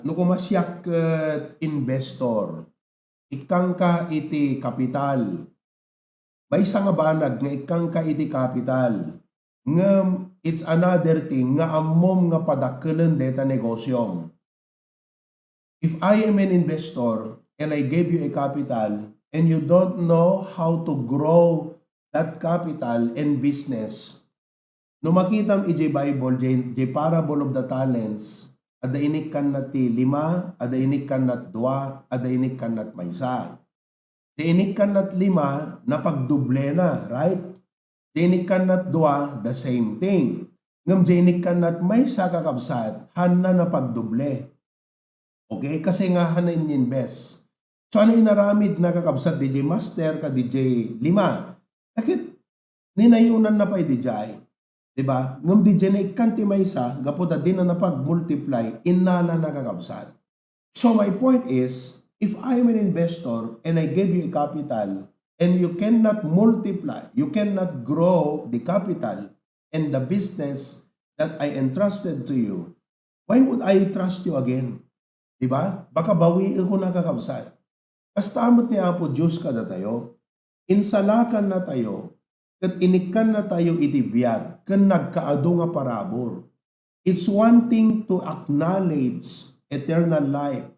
No kumasyak investor, ikang ka iti kapital. Baysa nga banag nga ikang ka iti kapital. Ngem it's another thing nga ammom nga padakkelan deta negosyong. If I am an investor and I gave you a capital and you don't know how to grow that capital and business, no makitam iti Bible, the parable of the talents, ada inik kan na ti 5, ada inik kan na 2, ada inik kan na maysa. Di inik kan na 5, napagduble na, right? Di inik kan na 2, the same thing. Ngam di inik kan na maysa kakabsat, han na napagduble. Okay? Kasi nga han na in-invest. So ano inaramid na kakabsat, DJ Master, ka DJ 5? Bakit ninayunan na pa DJ? Diba? Ngam di dyan na ikanti maysa, gaputa din na napag-multiply, inala na kakabsat. So my point is, if I'm an investor and I give you a capital and you cannot multiply, you cannot grow the capital and the business that I entrusted to you, why would I trust you again? Diba? Baka bawiin ko na kakabsat. Kastamot ni Apo Diyos kada tayo, insalakan na tayo, kat inikan na tayo iti biyag, kan nagkaado nga parabor. It's one thing to acknowledge eternal life.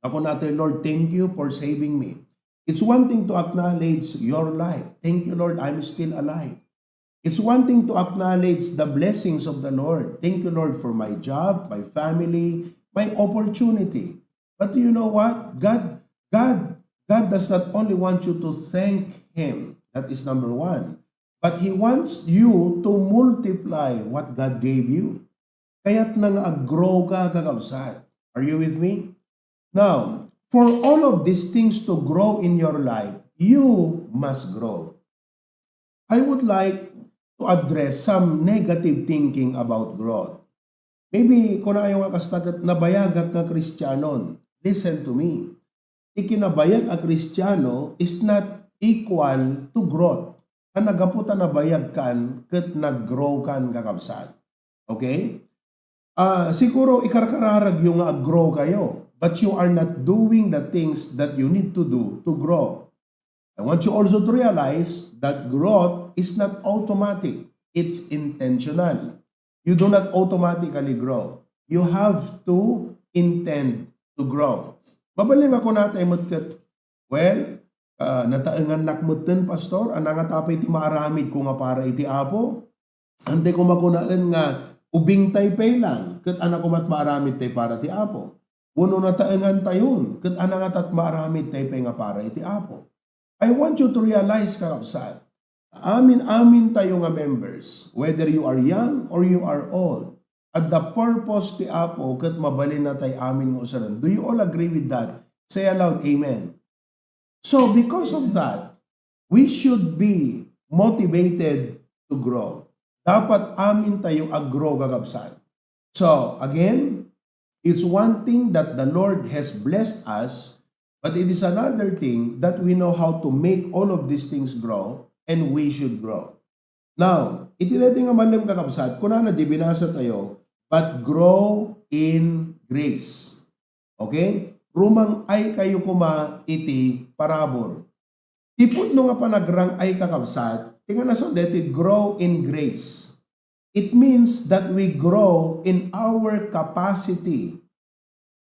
Ako natin, Lord, thank you for saving me. It's one thing to acknowledge your life. Thank you, Lord, I'm still alive. It's one thing to acknowledge the blessings of the Lord. Thank you, Lord, for my job, my family, my opportunity. But you know what? God does not only want you to thank Him. That is number one. But He wants you to multiply what God gave you. Kaya't nang-grow ka kakabsat. Are you with me? Now, for all of these things to grow in your life, you must grow. I would like to address some negative thinking about growth. Maybe kung na ayaw nga kastagat nabayagak nga Kristiyanon, listen to me. Ikinabayag a Kristiyano is not equal to growth. Ang nagaputa na bayag kan, kat nag-grow kan kakabsat. Okay? Siguro ikarkararag yung grow kayo, but you are not doing the things that you need to do to grow. I want you also to realize that growth is not automatic. It's intentional. You do not automatically grow. You have to intend to grow. Babaling ako natin matkat, well, nataengan nakmutten, pastor, anang atapay ti maaramid ko nga para iti apo. Ante ko makunaan nga, ubing taypay lang, kat anak ko mat maaramid tay para ti apo. Uno nataengan tayon, kat anang atat maaramid taypay nga para iti apo. I want you to realize, kakabsat, amin tayo nga members, whether you are young or you are old, at the purpose ti apo, kat mabalin na tayo amin nga usaran. Do you all agree with that? Say aloud, amen. So, because of that, we should be motivated to grow. Dapat amin tayoag-grow kakabsat. So, again, it's one thing that the Lord has blessed us, but it is another thing that we know how to make all of these things grow, and we should grow. Now, iti nga malam kakabsat, kung na binasa tayo, but grow in grace. Okay? Rumang ay kayo kuma iti parabor. Tipod no nga panagrang ay kakabsat, tingnan na so deti grow in grace. It means that we grow in our capacity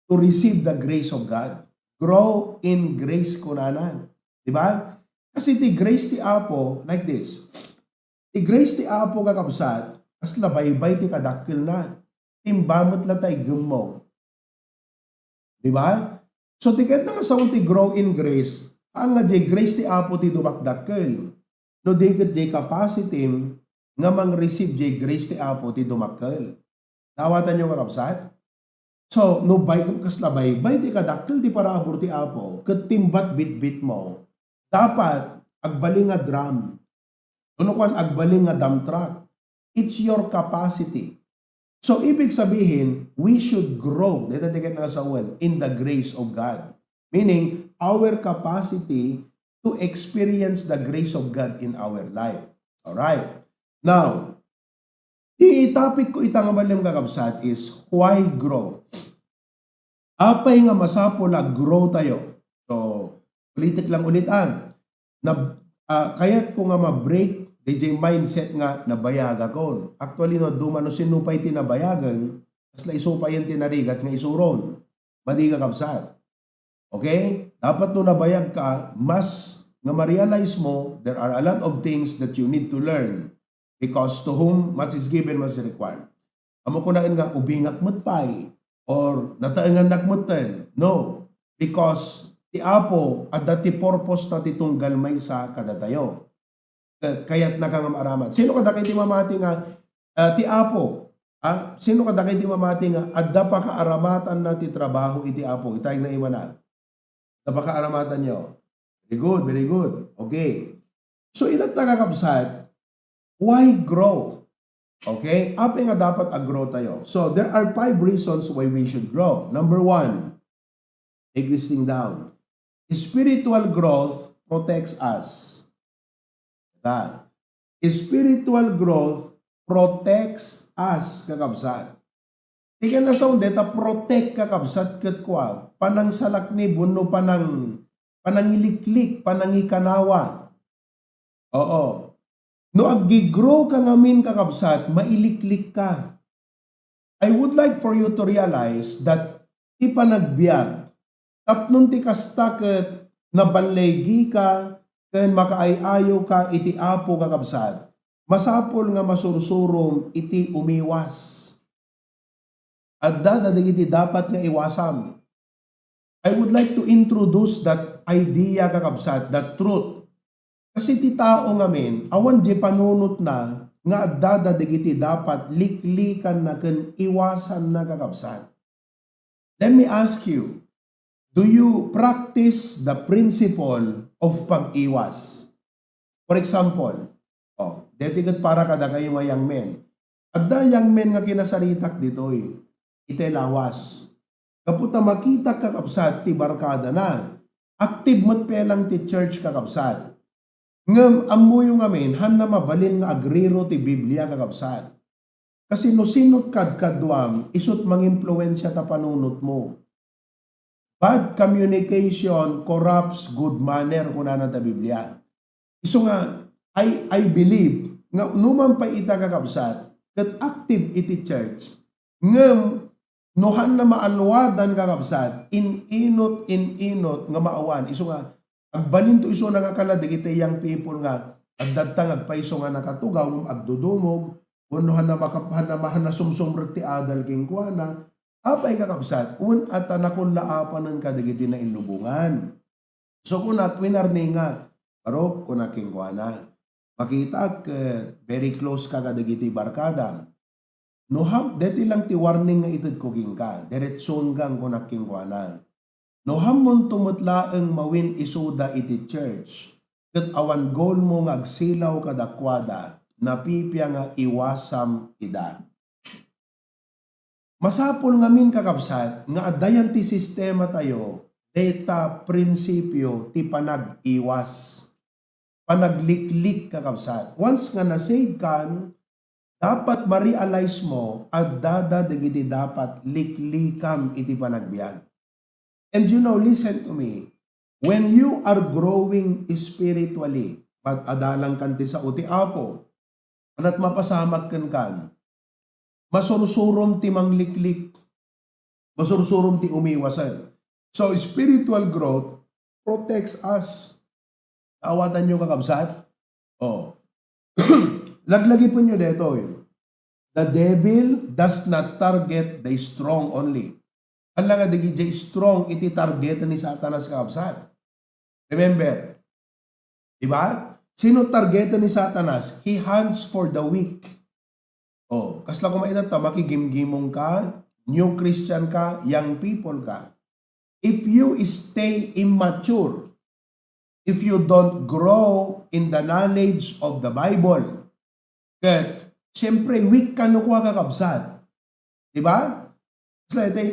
to receive the grace of God. Grow in grace kunanan. Diba? Kasi ti grace ti Apo, like this. Ti grace ti Apo kakabsat, as labay-bay ti kadakil na. Timbamot la tay gumaw. Diba? So, tiket na nga sa ti grow in grace, ang nga di grace ti Apo ti dumakdakil. No, di capacity nga mang-receive di grace ti Apo ti dumakdakil. Nawatan nyo kakabsat? So, no bay kaslabay, bay ti kadakil ti parabor ti Apo, ketimbat bit-bit mo, dapat agbaling nga drum. Tunukan agbaling nga dump truck. It's your capacity. So, ibig sabihin, we should grow, in the grace of God. Meaning, our capacity to experience the grace of God in our life. Alright? Now, i-topic ko itang malang kakabsat is, why grow? Apay nga masapol grow tayo. So, ulitik lang ulitan. Kaya't ko nga ma-break DJ mindset nga nabayag ako. Actually, no, dumano sinupay tinabayagan, tas isupay yung tinarigat nga isuron. Madi ka kapsat. Okay? Dapat no nabayag ka, mas nga ma-realize mo, there are a lot of things that you need to learn. Because to whom much is given, much is required. Amo ko na nga, ubingak matpay, or nataengan nakmutan. No. Because ti Apo, at dati purpose na titunggal may sa kadatayo. Kaya't nakangamaraman. Sino kada kayo di mamati nga, ti Apo, sino kada kayo di mamati nga, at da pa kaaramatan na ti trabaho iti Apo, itay na iwanan. Da pa kaaramatan nyo. Very good, very good. Okay. So, itat nakakabsat, why grow? Okay? Apa nga dapat grow tayo? So, there are 5 reasons why we should grow. Number 1, take this thing down. Spiritual growth protects us. That. Spiritual growth protects us, kakabsat. Ika na sa deta protect kakabsat kat kwa, panang salakni, buno panangiliklik, panangikanawa. Oo. No agi-grow ka ngamin kakabsat, mailiklik ka. I would like for you to realize that ti panagbiag, tapnon ti kasta ket nabalegi ka, ken makaayayo ka iti Apo kakabsat, masapol nga masursurom iti umiwas. At iti dapat nga iwasam. I would like to introduce that idea kakabsat, that truth. Kasi ti tao ngamin, awan di panunot na nga iti dapat liklikan na ken iwasan na kakabsat. Let me ask you, do you practice the principle of pag-iwas? For example, detigat para kada kayo nga young men. Adda young men nga kinasaritak dito ite lawas. Kaputa makita kakabsat ti barkada na. Active mat pelang ti church kakabsat. Ngam amuyo ngamin, han na mabalin nga agriro ti Biblia kakabsat. Kasi no sinot kadkadwam, isot mangimpluwensya ta panunot mo. Bad communication corrupts good manner kunana ta Biblia. Iso nga, I believe, nga numan pa ita kakabsat, that active iti church, ngam nohan na maalwadan kakabsat, inot nga maawan. Iso nga, agbalin to iso nga kaladig iti young people nga, agdagtang agpaiso nga nakatugaw, agdudumog, unohan na makapahanahan na sumsumrek ti adal king kuana, apay kakabsat, at nakunlaapan ng kadigiti na inlubungan. So kuna twinarni nga, parok kuna king kuana, makita very close ka kadigiti barkada, no deti lang ti warning nga itid kuging ka, diretson gang kuna king kuana. No hamon tumutlaeng mawin isuda iti church, ket awan goal mo nga agsilaw kadakwada, napipya nga iwasam ida. Masapol ngamin kakabsat, nga adayan ti sistema tayo, data prinsipyo ti panag-iwas. Panagliklik kakabsat. Once nga nasave kan, dapat ma-realize mo, at digiti dapat liklikam iti panagbiag. And you know, listen to me, when you are growing spiritually, adalang kanti sa uti Apo, at mapasamak kan, masursurom ti mangliklik, masursurom ti umiwasan. So, spiritual growth protects us. Awatan nyo kakabsat? Laglagi po nyo dito. The devil does not target the strong only. Ang nga di strong iti target ni Satanas kakabsat. Remember, diba? Sino target ni Satanas? He hunts for the weak. Kasla kumainat ta, makigimgimong ka, new Christian ka, young people ka. If you stay immature, if you don't grow in the knowledge of the Bible, siyempre weak ka no kuha kakabsat. Diba?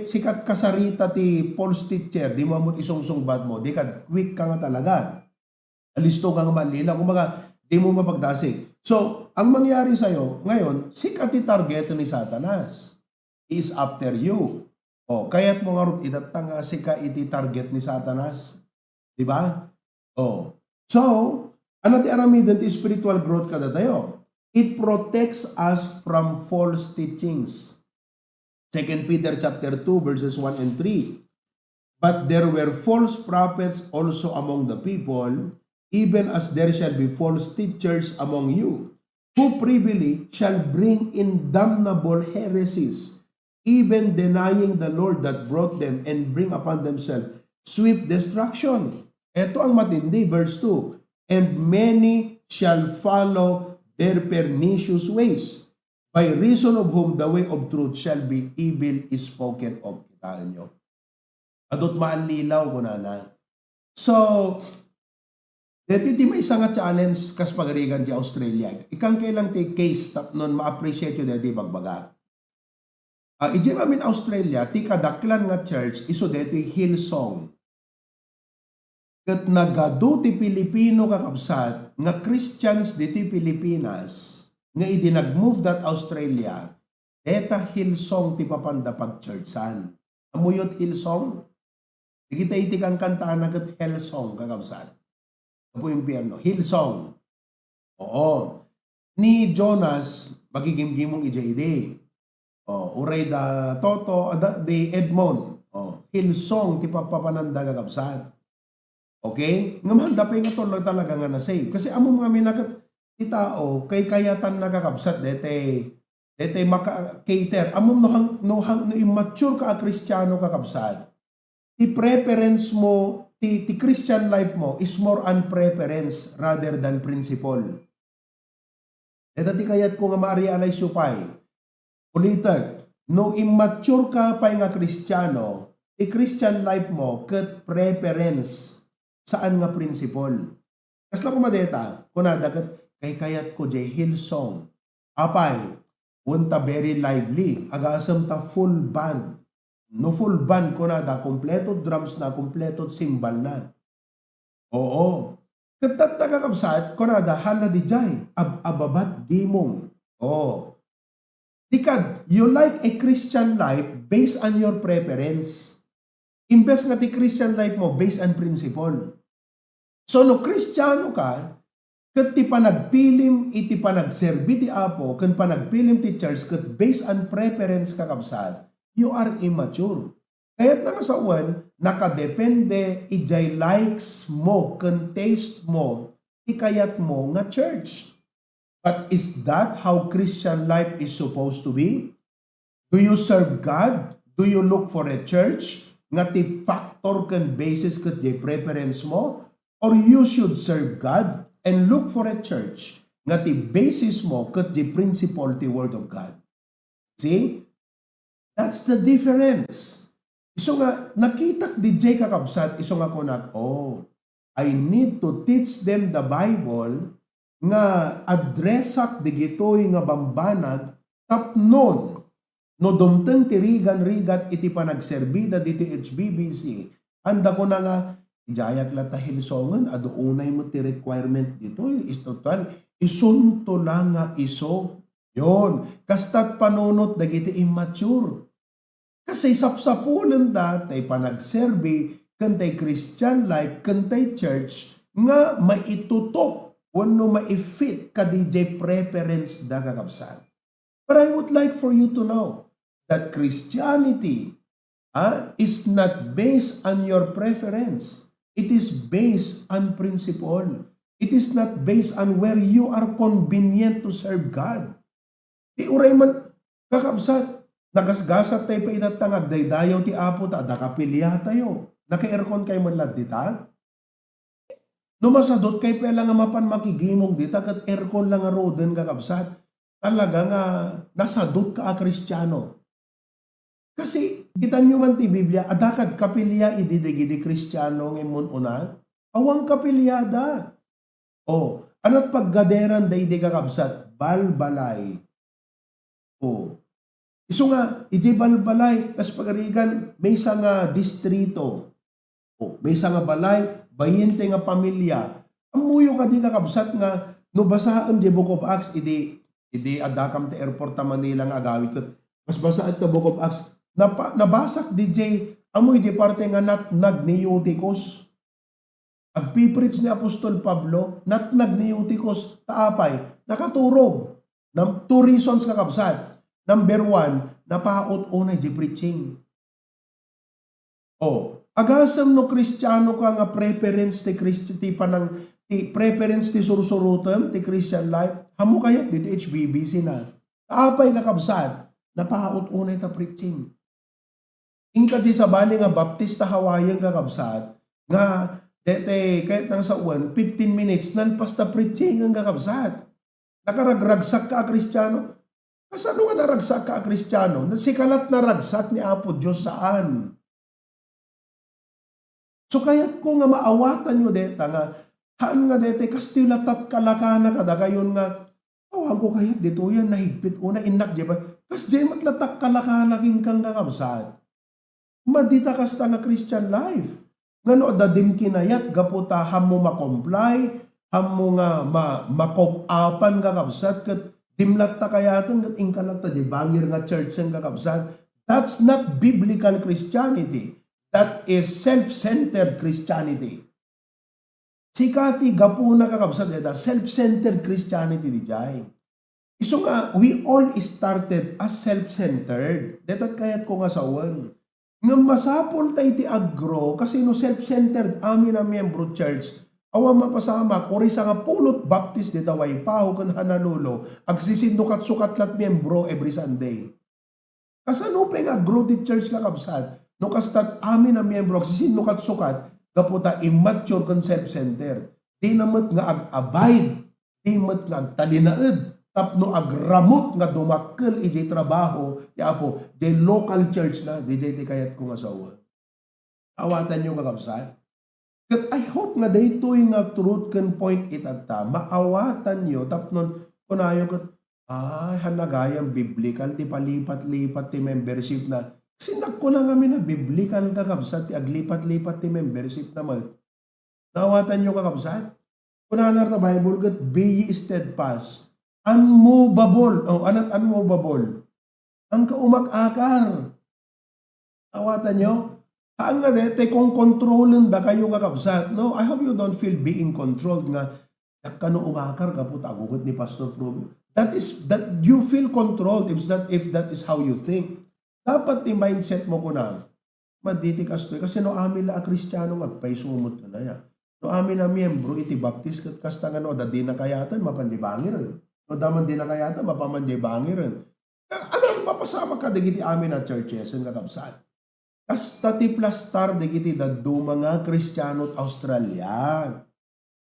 Sikat kasarita ti Paul's teacher, di mo amot isungsungbat mo, di ka weak ka nga talaga. Alisto ka nga malila, kumbaga, di mo mapagdasig. So, ang mangyari sa'yo, ngayon, sikat ti target ni Satanas. He is after you. Kaya't mo nga ron itatanga sika iti target ni Satanas. Di ba? So, ano ti aramidon ti spiritual growth kada tayo? It protects us from false teachings. 2 Peter chapter 2 verses 1 and 3. But there were false prophets also among the people, even as there shall be false teachers among you, who privily shall bring in damnable heresies, even denying the Lord that brought them, and bring upon themselves swift destruction. Ito ang matindi, verse 2. And many shall follow their pernicious ways, by reason of whom the way of truth shall be evil is spoken of. Kitaan nyo. Adot maalilaw ko na. So, dito di may isang challenge kas pagarigan di Australia. Ikang kailang ti case tap nun ma-appreciate yun di bagbaga. Ije amin Australia, ti kadaklan nga church, iso dito Hillsong. Kat nagado ti Pilipino kakabsat, nga Christians dito Pilipinas, nga idinag-move that Australia, deta Hillsong ti papanda pag-churchan. Amuyot Hillsong? Kita iti kang kantaan na kat Hillsong kakabsat. Apo impyerno, Hillsong. Oo. Ni Jonas, magigimgimong ija-ide. Uray da Toto, di Edmond. Hillsong ti papapananda kakabsat. Okay? Nga mahanda pa yung ito talaga nga na-save. Kasi amo mga minakat ti tao, kay kayatan nakakabsat, dete maka-cater. Amo no immature ka Kristiyano kakabsat. Ti preference mo, ti Christian life mo is more on preference rather than principle. Dati kayat ko nga ma-realize yung pay. Ulitan, no immature ka pa nga Kristiyano, ti Christian life mo kat preference saan nga principle. Kasla ko madeta, kunada kat kay kayat ko jay Hillsong. Apay, unta very lively, agasam ta full band. No full band ko na da, kompleto drums na, kompleto cymbal na. Oo. Katat nakakabsat ko na da, hala di jay, ababat dimong. Oo. Dikad, you like a Christian life based on your preference. Imbes nga ti Christian life mo based on principle. So no Kristiyano ka, kat ti panagpilim, iti panagserbi ti Apo, kan panagpilim ti church, kat based on preference kakabsat, you are immature. Kaya't nga sa uwan, nakadepende ijay likes mo, kan taste mo, ikayat mo nga church. But is that how Christian life is supposed to be? Do you serve God? Do you look for a church? Nga ti factor kan basis kat di preference mo? Or you should serve God and look for a church nga ti basis mo kat di principle ti Word of God. See? That's the difference. Iso nga, nakitak di jay kakabsat, iso nga kunak, I need to teach them the Bible nga adresak di gitoy nga bambanag tapnon no dumteng tirigan-rigat iti panagserbida diti HBBC. Anda ko na nga, ijayak lata Hillsongan, adoonay mo ti requirement dito, is total, isunto lang nga iso. Yon, kastat panunot dagiti immature. Kasi sapsapulan tay panagserbi, kantay Christian life, kantay church, nga maitutok, wano maifit ka DJ preference da kakabsan. But I would like for you to know that Christianity is not based on your preference. It is based on principle. It is not based on where you are convenient to serve God. Di uray man kakabsat, nagasgasat tayo pa itatangag, daydayaw ti Apo ta, nakapilya tayo. Naka-aircon kayo man lad dita. Numasadot kayo pa lang nga mapan makigimong dita, kat aircon lang nga roden kakabsat. Talaga nga, nasadot ka a Kristiyano. Kasi, kita nyo man ti Biblia, adakad kapilya ididigidi Kristiyano ngayon una, awang kapilyada. Ano't paggaderan da idi kakabsat, balbalay. Iso nga, iti balbalay, kas pagarigan, may isa nga distrito. May isa nga balay, bayinte nga pamilya. Amuyo ka di kakabsat nga, no basaan di Book of Acts, idi adakam ti airport ta Manila nga agawit ko. Mas basaan ta Book of Acts, nabasak DJ, amoy di parte nga natnag ni Eutychus. Agpiprits ni Apostol Pablo, natnag ni Eutychus, taapay, nakaturog. Two reasons kakabsat. Number one, napaot unay di preaching. Agasam no Kristiyano ka nga preference ti preference ti sursurutem ti Christian life, hamo kayat dito HBBC na. Taapay kakabsat, napaot unay ta preaching. Ingka di sabali nga baptista hawayang kakabsat, nga dete kahit nang sa 15 minutes, nalpas ta preaching ang kakabsat. Nakaragragsak ka Kristiyano. Kasano nga naragsak ka Kristiyano? Sikalat na ragsak ni Apo Diyos saan? So kaya't ko nga maawatan nyo deta nga, haan nga dete, kastilatat kalakana kada gayon nga, awang ko kayat dito yan, nahigpit una, inak di ba? Kas di matlatak kalakana king kang kakabsat. Madita kasta nga Christian life. Nga no, dadim kinayat, gaputa hamo makomply, hamo nga makop-apan kakabsat, kat dimlat ta kayatan, kat ingkalat ta, di bangir nga church ang kakabsat. That's not biblical Christianity. That is self-centered Christianity. Sikati gapuna kakabsat, self-centered Christianity di jay. Iso nga, we all started as self-centered. Detat kayat ko nga sawan. Nga masapol tayo ti agro, kasi no self-centered amin na miyembro church, awa mapasama, kuri sa nga pulot baptist dita way paho kan hanalulo, agsisindukat sukatlat miyembro every Sunday. Kasano pa nga agro di church kakabsat, no kastat amin na miyembro, agsisindukat sukat, kaputa immature kan self-centered. Di namat nga ag-abide, di namat nga agtalinaed, tapno agramot nga dumakkel ijay trabaho, di apo, di local church na, di kayat ko nga sawa. Awatan nyo kakabsat. Kat I hope nga dito yung truth can point it at ta, maawatan nyo, tapnon, kunayo kat, hanagayang biblical, ti palipat-lipat ti membership na, sinak ko na kami na biblical kakabsat, ti aglipat-lipat ti membership na mag. Nawatan nyo kakabsat? Kunanar na Bible, kat, be ye steadfast, unmovable, unmovable, ang kaumak-akar. Nawatan nyo? Ang nga dete, kung kontrolin da kayo kakabsat, no? I hope you don't feel being controlled nga, kano umakar ka po, tagugot ni Pastor Rubio. That you feel controlled if that is how you think. Dapat yung mindset mo ko na, maditikas to. Kasi no amin na Kristiyano magpaisumot na ya. No amin na miyembro, iti baptist, kat kasta nga no, da di na kayatan, mapandibangir. No daman di na kayatan, mapamandibangir. Ano, mapasama ka, digiti amin na churches, ang kakabsat. Kasta ti plastar, digiti daddo mga Kristiyano at Australia.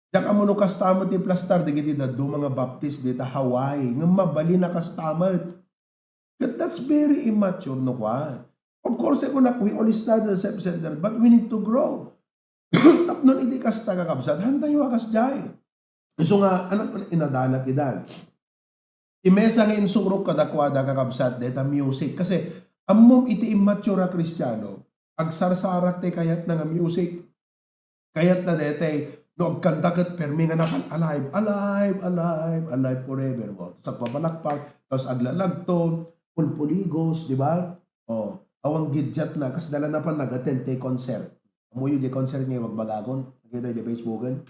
Diyak amuno kastamot ti plastar, digiti daddo mga baptist dita Hawaii. Nga mabali na kastamot. That's very immature, no kwa. Of course, we only started as self-centered, but we need to grow. Tapnon hindi kasta kakabsat, handay wakas jay. So nga, anak inadanak idan. Imesa nga insumrok kadakwada kakabsat, deta music. Kasi, amom iti immature Kristiyano, agsarsarag te kayat na nga music. Kayat na dete, no agkandagat permi nga nakan alive forever mo. Sa papalakpak, tapos aglalagton, pulpuligos, di ba? Awang gidyat na, kas dala na pa nag-attend te concert. Amuyo di concert ngayon, magbagagon. Nakita di Facebookan.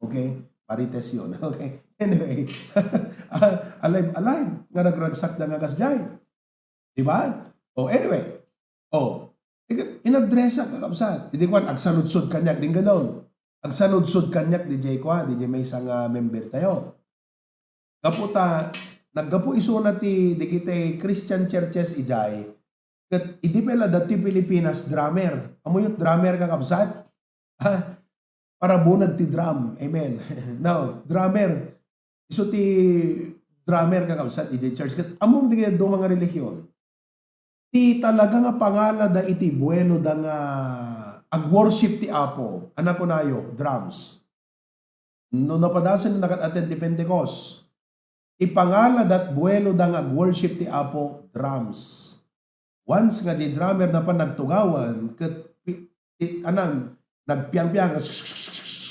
Okay? Parites yun. Okay? Anyway, alive. Nga nagragsak na nga kasjay. Di ba? Anyway. Inagdresa kakabsat. Hindi ko, agsanudsod kanyak. Din ganon. Agsanudsod kanyak, DJ ko, DJ may isang member tayo. Kaputa, naggapo iso na ti digite Christian churches ijay. Kat idi pala dati Pilipinas drummer. Amo yung drummer kakabsat? Para bunad ti drum. Amen. Now, drummer. Iso ti drummer kakabsat ijay church. Kat among digite do mga relihiyon. Ti talaga nga pangala da iti bueno da nga ag-worship ti Apo. Anak ko nayo, drums. No napadasan na nakat-attend ti Pentecost. Ipangala dat buelo dang ag-worship ti Apo, drums. Once nga di drummer na pa nagtugawan, nagpiang-piang,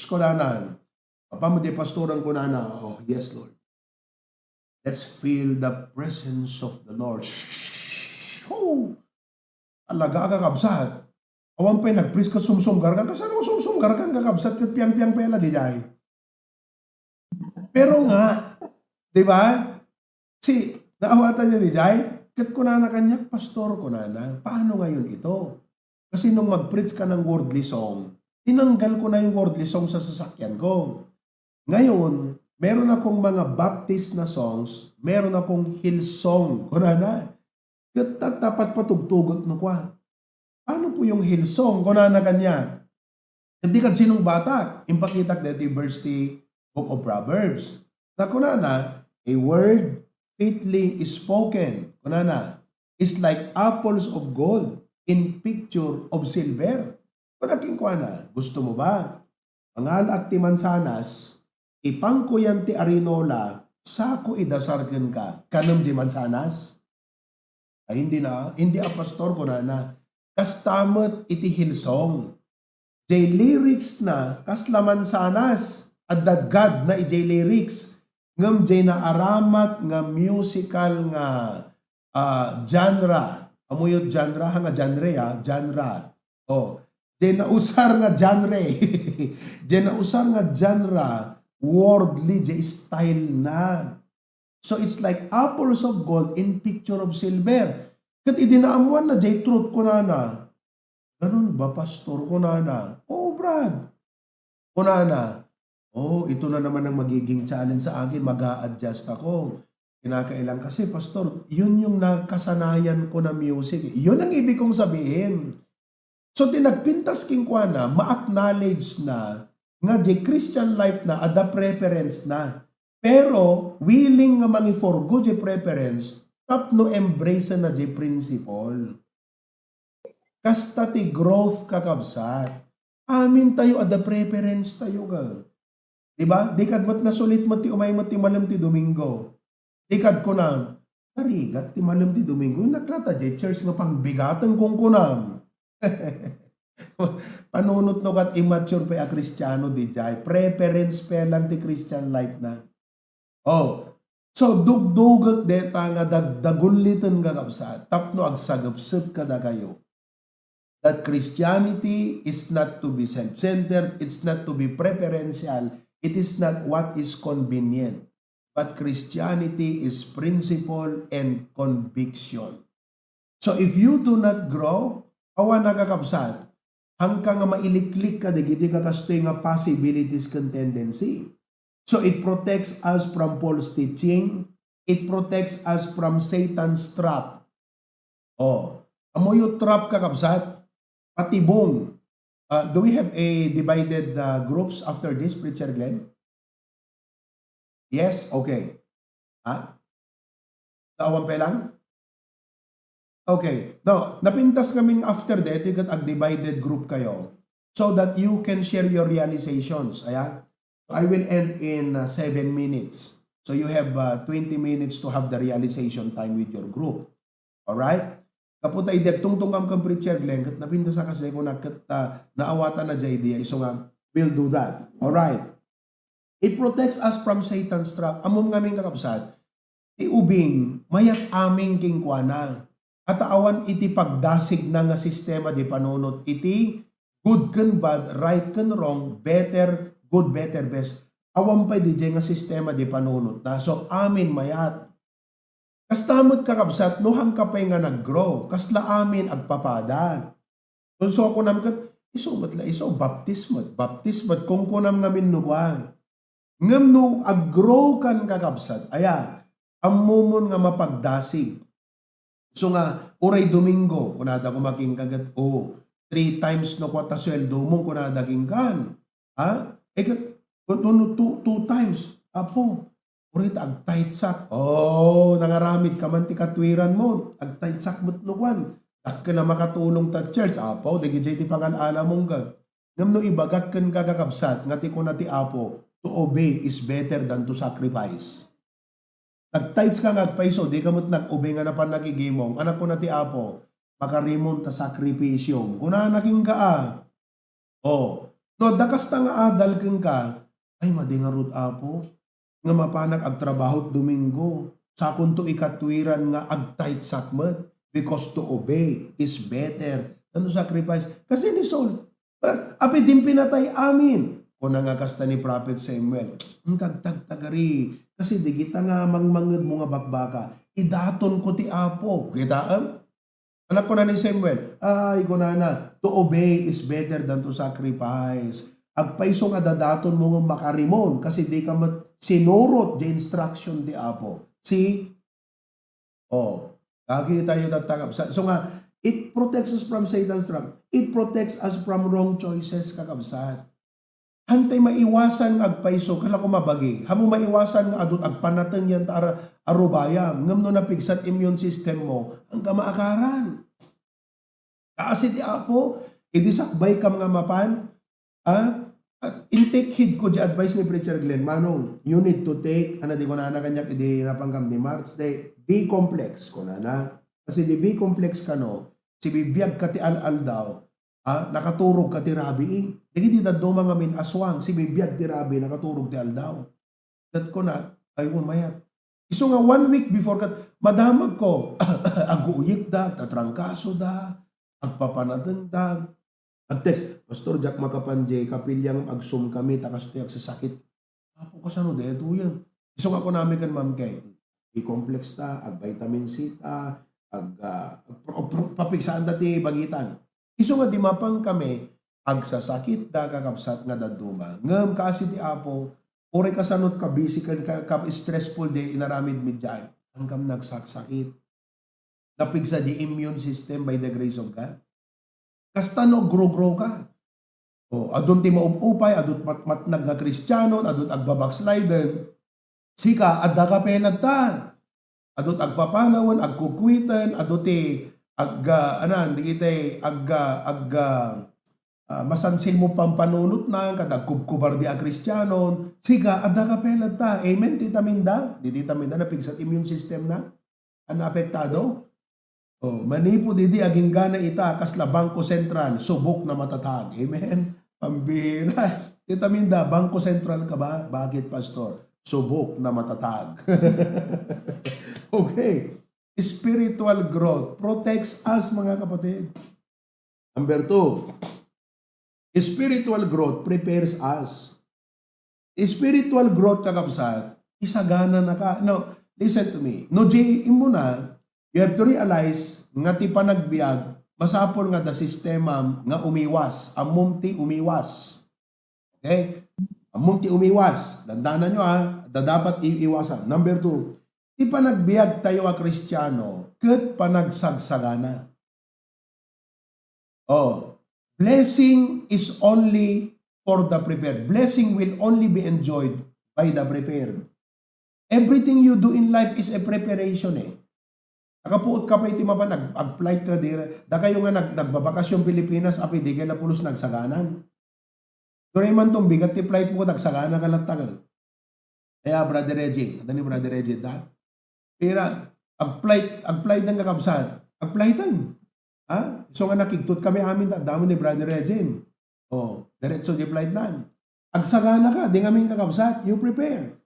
kunanan. Papa mo di pastoran kunana, yes Lord. Let's feel the presence of the Lord. Alaga kakabsat. Awan pa'y nagpris ka sumsumgar ka. Kasano ko sumsumgar ka kakabsat kat piyang-piyang pela di jay. Pero nga, di ba? Si, naawatan niya di jay. Kat kunana kanya, pastor kunana. Paano ngayon ito? Kasi nung mag-preach ka ng worldly song, tinanggal ko na yung worldly song sa sasakyan ko. Ngayon, meron akong mga Baptist na songs, meron akong Hillsong. Kunana, dapat patugtugot no kwa. Paano po yung Hillsong? Kunana kanya. Hindi ka sinong batak. Impakitak dati verse Book of Proverbs. Na kunana, a word fitly spoken. Kunana, is like apples of gold in picture of silver. Kunaking kuana, gusto mo ba? Mangalak ti mansanas, ipangko yan ti arinola, sako idasarken ka, kanam di mansanas? Ay hindi pastor ko na, kastamot iti Hillsong. Jay lyrics na, kasla mansanas, at dadgad na ijay lyrics, ngam jay na aramat nga musical nga genre. Amuyot genre, nga genre. Oh, di na usar nga genre. Di na usar nga genre, worldly, di style na. So it's like apples of gold in picture of silver. Kat idinaamuan na, di truth ko na. Ganun ba, pastor ko na? Oh, Brad. Ko na. Oh, ito na naman ang magiging challenge sa akin. Mag-a-adjust ako. Kinakailang kasi, pastor, yun yung nakasanayan ko na music. Yun ang ibig kong sabihin. So, tinagpintas king kwa na, ma-acknowledge na, nga di Christian life na, ada preference na. Pero, willing nga mangi-forgo di preference, tapno embrace na di principle. Kasta ti growth kakabsat. Amin tayo, ada preference tayo ka. Diba? Di kadmat na sulit mo ti umay mo ti malam ti Domingo. Ikad ko na, narigat, ti malam ti Domingo, naklata di church nga pangbigatan kong kunam. Panunot no kat immature pa a Kristiyano di jay. Preference pa lang ti Christian life na. Oh, so dugdugat deta nga dagdagulitan ka kapsa. Tapno agsagapsap ka na kayo. That Christianity is not to be self-centered, it's not to be preferential, it is not what is convenient. But Christianity is principle and conviction. So if you do not grow, awa nakakabsat, hanggang nga mailiklik ka, digiti ka kastoy nga possibilities kan tendency. So it protects us from false teaching, it protects us from Satan's trap. Oh, amo yung trap kakabsat, patibong. Do we have a divided groups after this, Preacher Glenn? Yes? Okay. Ha? Tawang pa lang? Okay. Now, napintas kaming after that, you got a divided group kayo so that you can share your realizations. Ayan. I will end in 7 minutes. So you have 20 minutes to have the realization time with your group. Alright? Kaputa idek tungtung kang Preacher Glenn, kat napintas sa kasi kung naawatan na dya idea, so nga, we'll do that. Alright. It protects us from Satan's trap. Amom ngaming kakapsat, iubing, mayat aming kingkwana. At awan iti pagdasig na nga sistema di panunot. Iti good can bad, right can wrong, better, good, better, best. Awan pa di nga sistema di panunot na. So amin mayat. Kastamot kakapsat, nohang kapay nga nag-grow. Kasla amin agpapada. So ako naman, baptismat, kung kunam ngamin nuwang. Ngam no aggrow kan kakabsat, aya, amumon nga mapagdasig. So nga, uray Domingo, kunada ko making kagat, 3 times no kwata sweldo mo, kunada king kan. Ha? Two times, apo, uray ta agtight sak. Nangaramid ka man ti katwiran mo, agtight sak mo't no kwan. Tak ka na makatulong ta church, apo, dagijay ti pangalala mong gag. Ngam no ibagak kan kakabsat, ngati ko na ti apo, to obey is better than to sacrifice. Nag-tights ka ngagpaiso, di ka mo't nag-obey nga na pan nakigimong, anak ko na ti apo, makarimon ta sakripisyo. Kuna naking ka no, dakas ta nga adal keng ka, ay madingarod apo, nga mapanag agtrabaho Domingo, sakon to ikatwiran nga agtight sakmet, because to obey is better than to sacrifice. Kasi ni Saul, api din pinatay amin. Kung nangakasta ni Prophet Samuel, ang tagtag-tagari, kasi di kita nga mangmangod mo nga bakbaka, idaton ko ti Apo. Kita anak ko na ni Samuel, ay ko na, to obey is better than to sacrifice. Agpaiso nga dadaton mo nga makarimon, kasi di ka sinurot the instruction ti Apo. See? Kakita yun at tagap. So nga, it protects us from Satan's trap. It protects us from wrong choices, kakabsat. Hantay maiwasan nga agpaiso, kala ko mabagi. Hamo maiwasan nga adot agpanatan yan ta arubayam. Ngam no napigsat immune system mo, ang kamaakaran. Kasi di Apo, idisakbay kam nga mapan, intake hid ko di advice ni Preacher Glenn, Manong, you need to take, di ko na kanyak, di napanggam ni March, B-complex ko na. Kasi di B-complex ka no, si bibiyag ka ti al-al daw, nakaturog ka ti rabi. Di daddo mga min aswang, si bibiyag ti rabi, nakaturog ti al daw. Dat ko na, ay umayat. Iso nga 1 week before ka, madamag ko, aguyik da, tatrangkaso da, agpapanadagdag, agtext, Pastor Jack Makapanje, kapilyang agsum kami, takas tiyak sa sakit. Apo kasano, deto yan. Iso nga ko namin kan ma'am kay, i-complex ta, ag-vitamin C ta, papigsaan dati bagitan. Iso nga di mapang kami, agsasakit da kakapsat nga daduma. Ngam kasi ti Apo, ore kasanot ka, busy ka stressful day, inaramid midjay. Hanggang nagsaksakit. Napigsa di immune system by the grace of God. Kasta no, grow ka. Adun ti maupupay, adun matnag nga Kristiyano, adun agbabacksliden. Sika, adda ka penad ta. Adun agpapanawan, agkukwitan, adun ti masansin mo pang panunot na, kada kubkubar di a Kristiyano. Sika, adda ka penad ta. Amen, tita Minda. Di tita Minda, napigsat immune system na. Apektado. Manipo didi aging gana ita kasla Bangko Sentral subok na matatag. Amen. Pambira. Tita Minda, Bangko Sentral ka ba? Bakit, Pastor? Subok na matatag. Okay. Spiritual growth protects us, mga kapatid. Number 2. Spiritual growth prepares us. Spiritual growth, kakabsat, isagana na ka. No, listen to me. No, imo na, you have to realize nga ti panagbiag, masapol nga da sistema nga umiwas. Amumti umiwas. Okay? Amumti umiwas. Dandanan nyo dapat iiwasan. Number 2, ti panagbiag tayo a Kristiyano, ket panagsagsagana. Blessing is only for the prepared. Blessing will only be enjoyed by the prepared. Everything you do in life is a preparation Nakapuot ka pa iti mapan, ag-flight ka dire. Da kayo nga nagbabakasyon Pilipinas, api di kayo na pulos nagsaganan. Doon man tong bigat ti flight mo, nagsagana ka lang tagal. Kaya Brother Reggie, ni Brother Reggie da. Pira, ag-flight ng kakabsat. Ag-flightan. So nga nakiktot kami amin, damo ni Brother Reggie. Diretso di flight dan. Agsagana ka, di ngamin kakabsat, you prepare.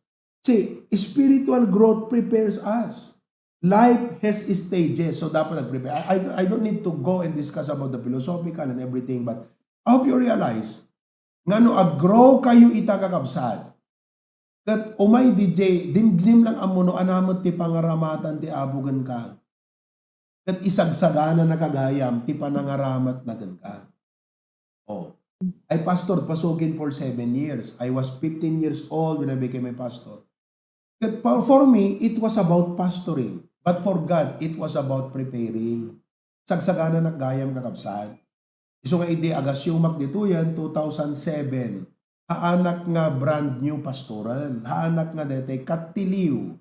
See, spiritual growth prepares us. Life has stages, so dapat nag-prepare. I don't need to go and discuss about the philosophical and everything, but I hope you realize, nga no, ag-grow kayo ita kakabsat, that umay DJ, dimdim lang amuno, anamot ti pangaramatan ti abugan ka, that isagsagana na kagayam, ti panangaramat na gan ka. I pastored Pasukin for 7 years. I was 15 years old when I became a pastor. But for me, it was about pastoring. But for God, it was about preparing. Sagsagana na gayam kakabsat. Iso nga ide agasyumak dito yan, 2007. Haanak nga brand new pastoran. Haanak nga dete katiliw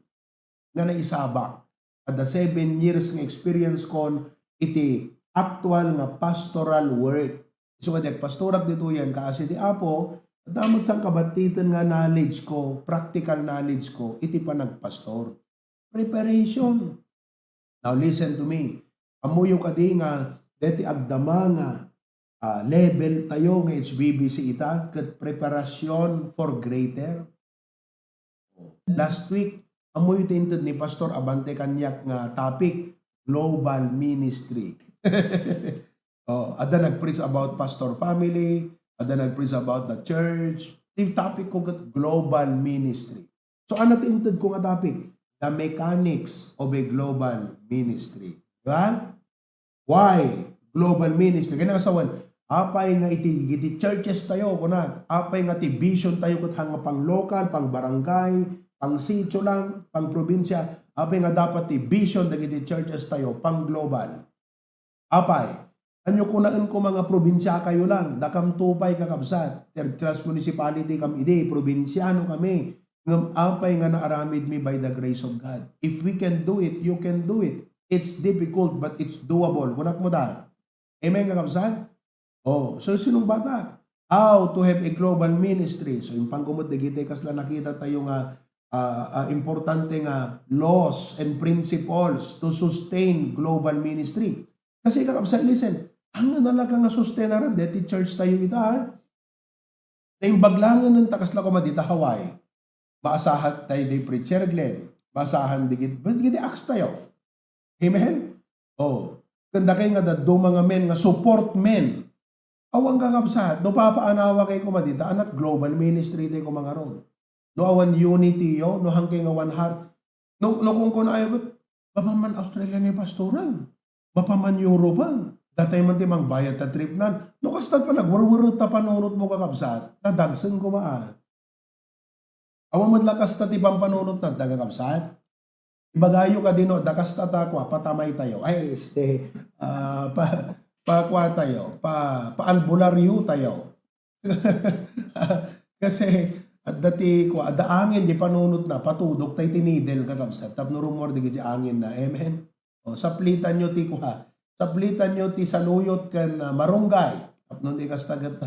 nga naisabak. At the 7 years nga experience kon, iti actual nga pastoral work. Iso nga dete pastorak dito yan, kasi di Apo, damot sang kabatitan nga knowledge ko, practical knowledge ko, iti pa nagpastor. Preparation. Now listen to me. Amuyo ka di nga, deti agdama nga level tayo nga HBBC ita, ket preparasyon for greater. Last week, amuyo tinted ni Pastor Abante kanyak nga topic, global ministry. Ada nag-preach about pastor family, ada nag-preach about the church. Yung topic ko, global ministry. So, ano tinted ko nga topic? The mechanics of a global ministry. Diba? Why? Global ministry. Kaya nakasawan, apay nga iti churches tayo, kunat. Apay nga ti vision tayo kat hanga pang local, pang barangay, pang sitio lang, pang probinsya. Apay nga dapat ti vision dagiti churches tayo, pang global. Apay, anyo kunaan ko mga probinsya kayo lang, dakam tupay kakabsat, third class municipality kam ide, probinsyano kami. Ngam apay nga naaramid mi by the grace of God. If we can do it, you can do it. It's difficult but it's doable. Kunak mo da. Amen kakabsat? So sinong bata? How to have a global ministry. So yung panggumod de gite kasla nakita tayo nga importante nga laws and principles to sustain global ministry. Kasi kakabsat, listen, ang nalaga nga sustainaran deti church tayo ita. Na yung baglangan ng takasla ko madita Hawaii. Maasahan tayo di preacher Glenn. Maasahan digit aks tayo. Amen? Kanda kayo nga do mga men nga support men. Awang kakabsat, do papaanawa kayo kumadita, anak global ministry tayo kumangaron. No awan unity yo, no hangking nga one heart. No kung ayo, bapaman Australia ni pastoran. Bapaman Europe Datay man timang bayad ta trip nan. No kastan pa nagwarwarot ta panunot mo kakabsat, nadagsen kumaan. Awan mo lakas ta tipang panunot na kakabsat. Ibagayo ka dino, dakas tatakwa, patamay tayo. Ay, pakwa tayo, paanbularyo tayo. Kasi, at dati ko, ada angin, di panunot na, patudok tayo tinidel kakabsat. Tapno rumor, di angin na, amen? Saplitan nyo ti kuha. Saplitan nyo ti saluyot kan marunggay. Tapno di kastagat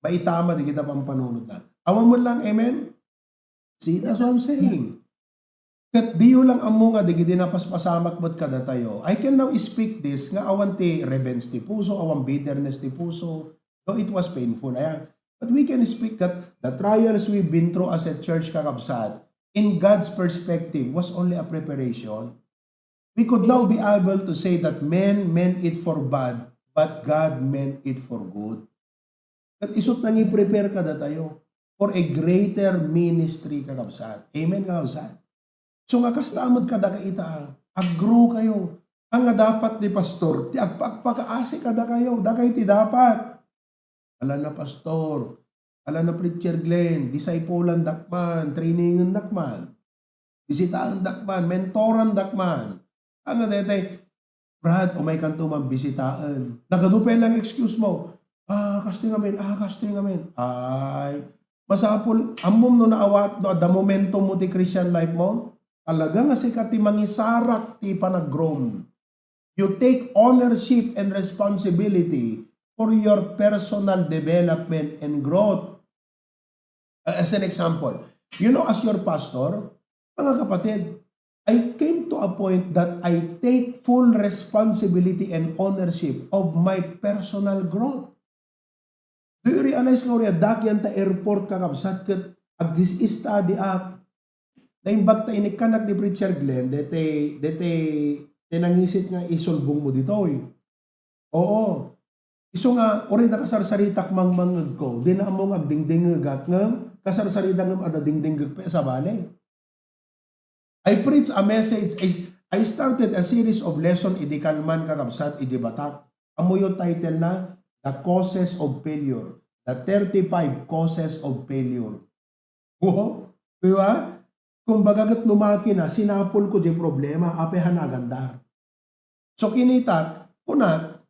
maitama, di kita pang panunot na. Awan mo lang, amen? See, that's what I'm saying. Kat diyo lang amo nga digidi na paspasamak mo't kada tayo. I can now speak this nga awan ti revenge ti puso, awan bitterness ti puso. Though it was painful. Ayan. But we can speak that the trials we've been through as a church kakabsat, in God's perspective, was only a preparation. We could now be able to say that men meant it for bad, but God meant it for good. At isot na prepare kada tayo for a greater ministry kakabsat. Amen kakabsat. So nga kastamod kada kaita, aggrow kayo. Ang nga dapat ni pastor, ti agpagpakaasi kada kayo, dagay ti dapat. Ala na pastor, ala na preacher Glenn, disciplean dakman, trainingan dakman, bisitaan dakman, mentoran dakman. Ang nga detay, Brad, umay kanto mambisitaan. Nagadupen lang excuse mo. Kastoy ngamin, Ay, masapol, amom no naawat, no, the momentum mo ti Christian life mo, talaga nga si kati mangisarak ti panagrom. You take ownership and responsibility for your personal development and growth. As an example, as your pastor, mga kapatid, I came to a point that I take full responsibility and ownership of my personal growth. Do you realize nga dakyan ta airport kakabsat kat agis-study ak naimbag ta inikanak ni Preacher Glenn, dete tinangisit nga isolbong mo dito. Oo. Iso nga, ori na kasarsaritak mangmangag ko, di na among agdingdingagak nga, kasarsaritak nga adadingdingag pa sa balay. I preach a message, I started a series of lesson idikalman kakabsat idibatak. Amo yung title na, The Causes of Failure. The 35 Causes of Failure. Oo. Diba? Kung bagagat lumaki na, sinapol ko di problema, apehan agandar. So kinitat, kunat,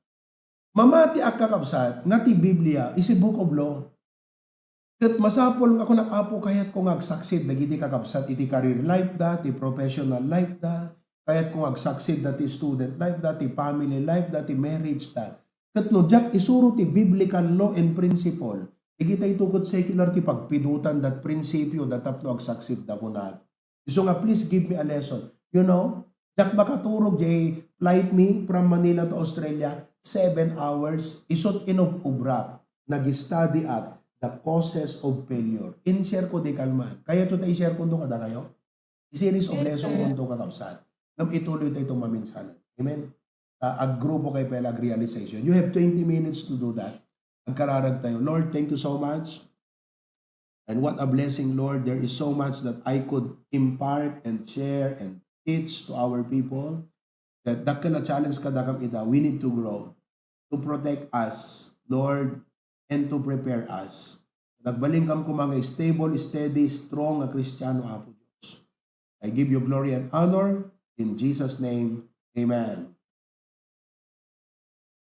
mamati ak kakabsat, nga ti Biblia is a book of law. Kat masapol nga ako nakapo kayat kung agsaksid, nagiti kakabsat, iti career life da, ti professional life da, kayat kung agsaksid da, ti student life da, ti family life da, ti marriage da. Kat no, jak isuro ti biblical law and principle, igita itukot secular ti pagpidutan dat prinsipyo dat tapno agsaksid da kunat. So nga, please give me a lesson. Jak makaturog jay flight me from Manila to Australia, 7 hours, isot ubrak, nag-study at the causes of failure. In-share ko di kalman. Kaya ito tayo i-share ko kada kayo. I-series of lesson ko ito kakapsat. Ngam ituloy tayo itong maminsanan. Amen. Ag-grupo kay Pelag Realization. You have 20 minutes to do that. Magkararag tayo. Lord, thank you so much. And what a blessing, Lord. There is so much that I could impart and share and teach to our people. That dakil na challenge ka dakam ita. We need to grow. To protect us, Lord, and to prepare us. Nagbaling kam ko mga stable, steady, strong na Kristiyano, Apo Diyos. I give you glory and honor in Jesus' name. Amen.